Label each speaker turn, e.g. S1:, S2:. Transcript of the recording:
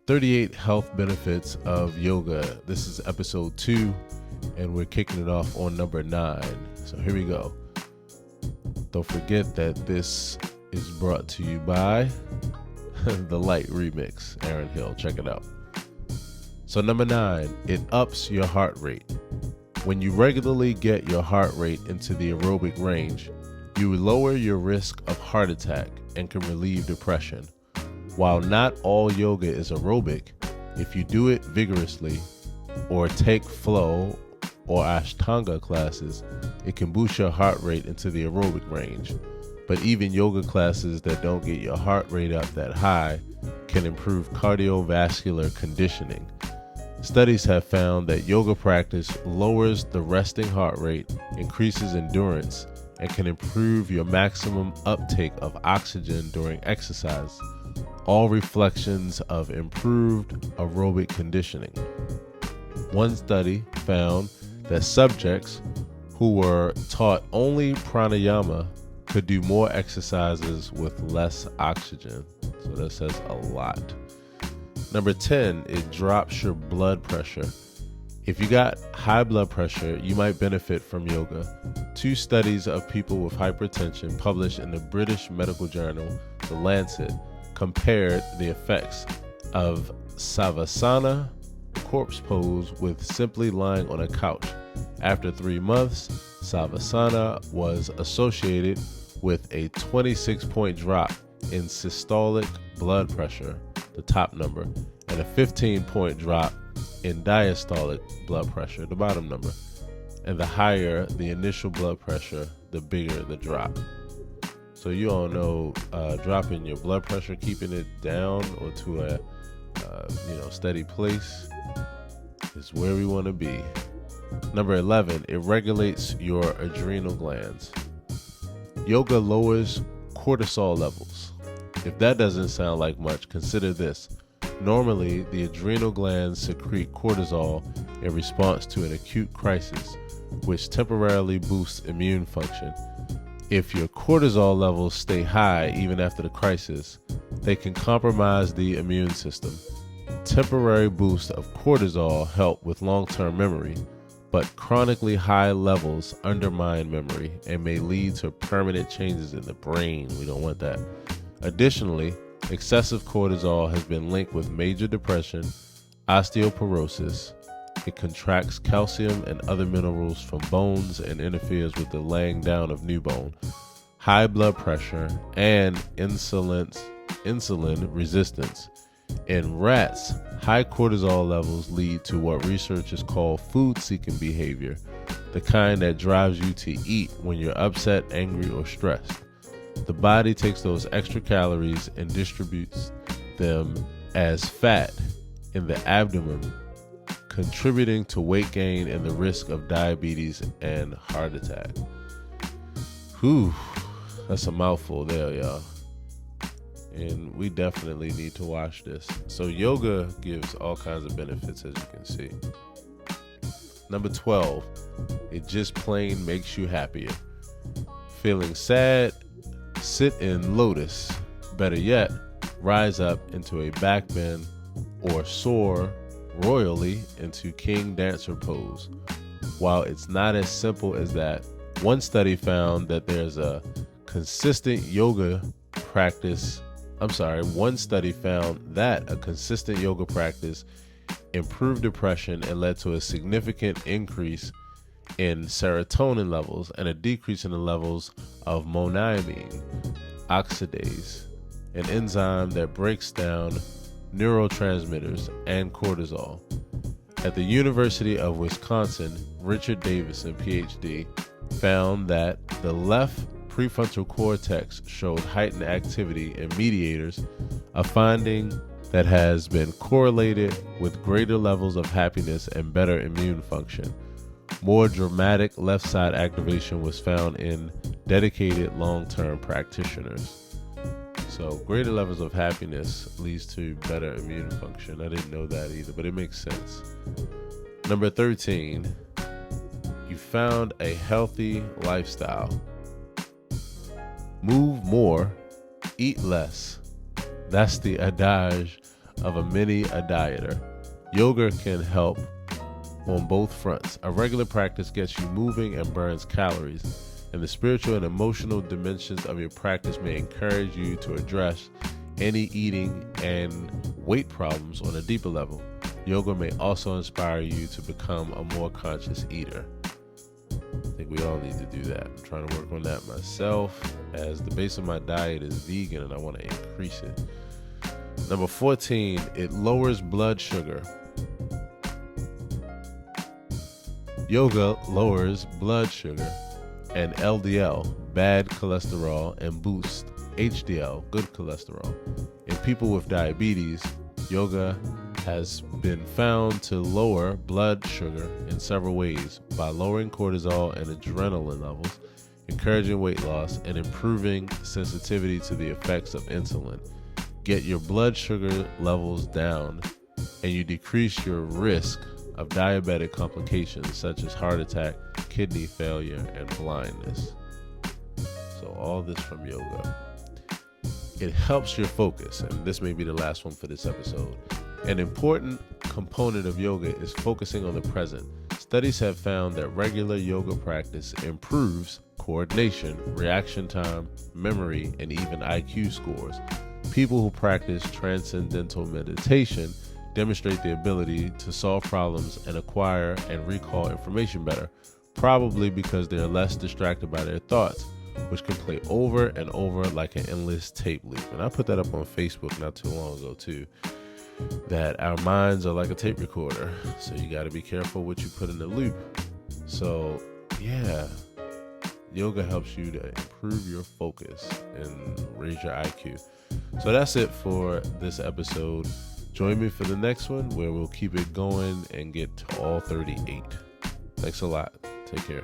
S1: 38 health benefits of yoga. This is episode 2, and we're kicking it off on number 9. So here we go. Don't forget that this is brought to you by the Light Remix, Aaron Hill. Check it out. So number 9, it ups your heart rate. When you regularly get your heart rate into the aerobic range, you lower your risk of heart attack and can relieve depression. While not all yoga is aerobic, if you do it vigorously or take flow or Ashtanga classes, it can boost your heart rate into the aerobic range. But even yoga classes that don't get your heart rate up that high can improve cardiovascular conditioning. Studies have found that yoga practice lowers the resting heart rate, increases endurance, and can improve your maximum uptake of oxygen during exercise. All reflections of improved aerobic conditioning. One study found that subjects who were taught only pranayama could do more exercises with less oxygen. So that says a lot. Number 10, it drops your blood pressure. If you got high blood pressure, you might benefit from yoga. 2 studies of people with hypertension published in the British medical journal, The Lancet, compared the effects of Savasana corpse pose with simply lying on a couch. After 3 months, Savasana was associated with a 26-point drop in systolic blood pressure, the top number, and a 15-point drop in diastolic blood pressure, the bottom number. And the higher the initial blood pressure, the bigger the drop. So you all know dropping your blood pressure, keeping it down or to a steady place is where we want to be. Number 11, it regulates your adrenal glands. Yoga lowers cortisol levels. If that doesn't sound like much, consider this. Normally, the adrenal glands secrete cortisol in response to an acute crisis, which temporarily boosts immune function. If your cortisol levels stay high even after the crisis, they can compromise the immune system. Temporary boosts of cortisol help with long-term memory, but chronically high levels undermine memory and may lead to permanent changes in the brain. We don't want that. Additionally, excessive cortisol has been linked with major depression, osteoporosis. It contracts calcium and other minerals from bones and interferes with the laying down of new bone, high blood pressure, and insulin resistance. In rats, high cortisol levels lead to what researchers call food-seeking behavior, the kind that drives you to eat when you're upset, angry, or stressed. The body takes those extra calories and distributes them as fat in the abdomen, contributing to weight gain and the risk of diabetes and heart attack. Whew, that's a mouthful there, y'all. And we definitely need to watch this. So yoga gives all kinds of benefits, as you can see. Number 12, it just plain makes you happier. Feeling sad? Sit in lotus. Better yet, rise up into a back bend or soar royally into king dancer pose. While it's not as simple as that, one study found that a consistent yoga practice improved depression and led to a significant increase in serotonin levels and a decrease in the levels of monoamine oxidase, an enzyme that breaks down neurotransmitters and cortisol. At the University of Wisconsin, Richard Davison, PhD, found that the left prefrontal cortex showed heightened activity in mediators, a finding that has been correlated with greater levels of happiness and better immune function. More dramatic left side activation was found in dedicated long-term practitioners. So greater levels of happiness leads to better immune function. I didn't know that either, but it makes sense. Number 13, you found a healthy lifestyle. Move more, eat less. That's the adage of a dieter. Yoga can help on both fronts. A regular practice gets you moving and burns calories, and the spiritual and emotional dimensions of your practice may encourage you to address any eating and weight problems on a deeper level. Yoga may also inspire you to become a more conscious eater. I think we all need to do that. I'm trying to work on that myself, as the base of my diet is vegan and I want to increase it. Number 14, it lowers blood sugar. Yoga lowers blood sugar and LDL, bad cholesterol, and boosts HDL, good cholesterol. In people with diabetes, yoga has been found to lower blood sugar in several ways by lowering cortisol and adrenaline levels, encouraging weight loss, and improving sensitivity to the effects of insulin. Get your blood sugar levels down, and you decrease your risk of diabetic complications such as heart attack, kidney failure, and blindness. So all this from yoga. It helps your focus, and this may be the last one for this episode. An important component of yoga is focusing on the present. Studies have found that regular yoga practice improves coordination, reaction time, memory, and even IQ scores. People who practice transcendental meditation demonstrate the ability to solve problems and acquire and recall information better, probably because they are less distracted by their thoughts, which can play over and over like an endless tape loop. And I put that up on Facebook not too long ago too, that our minds are like a tape recorder, so you got to be careful what you put in the loop. So yeah, yoga helps you to improve your focus and raise your IQ. So that's it for this episode. Join me for the next one, where we'll keep it going and get to all 38. Thanks a lot. Take care.